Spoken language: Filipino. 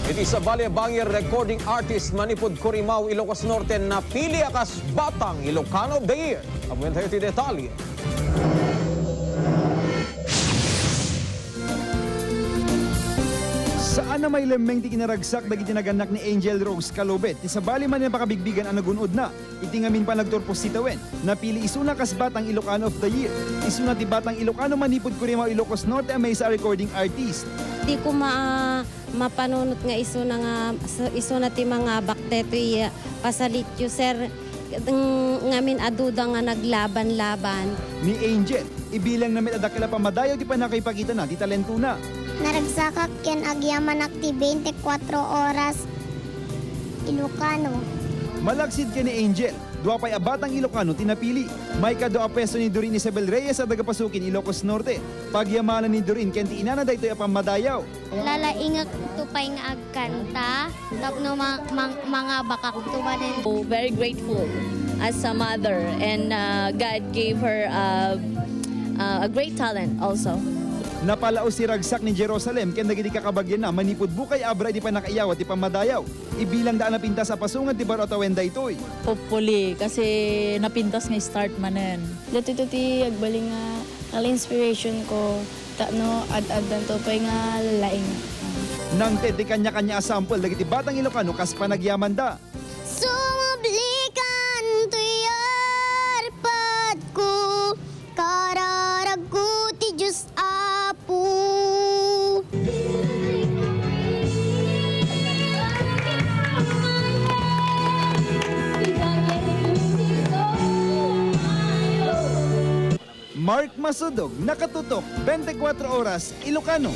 Iti sa Bangir recording artist manipod Corimao, Ilocos Norte na pili akas Batang Ilokano of the Year. Amuyan tayo ti detalye. Saan na may lemeng ti kinaragsak dagiti naganak ni Angel Rose Calobet, ti sabali man yung pakabigbigan ang nagunod na. Iti ngamin pa nagturpos si Tawen, napili isuna kas Batang Ilokano of the Year. Isuna ti Batang Ilokano manipod Corimao, Ilocos Norte ang may sa recording artist. Di ko mapanunot nga isuna ti mga bakteto pasalityo sir ngamin aduda nga naglaban-laban. Ni Angel, ibilang namin adakila pa madayaw ti panakipakita na ti talento na. Naragsakak ken agyaman akti 24 oras Ilocano. Malaksid ka ni Angel, dua pa'y Batang Ilokano tinapili. May kadua peso ni Dorin Isabel Reyes sa dagapasukin Ilocos Norte. Pagyamanan ni Dorin ken ti inana daytoy apang madayaw. Lalaingak tupay nga agkanta tapno mga bakak tumanen. Very grateful as a mother, and God gave her a great talent also. Napalaos si ragsak ni Jerusalem ken dagiti kakabagyan na manipod bukay abra di pa nakaiyaw at di pa madayaw. Ibilang daan na pintas sa pasungan ti baro tawen daytoy. Hopefully kasi napintas nga start manen. Dito ti agbaling nga inspiration ko no ad-adan to pay nga laing. Nang tedi kanya-kanya sample dagiti Batang Ilokano kas panagyaman da. Sumublikan tuyar pat ko kararag ko ti Diyos Apo. Mark Masudog, nakatutok, 24 oras, Ilocano.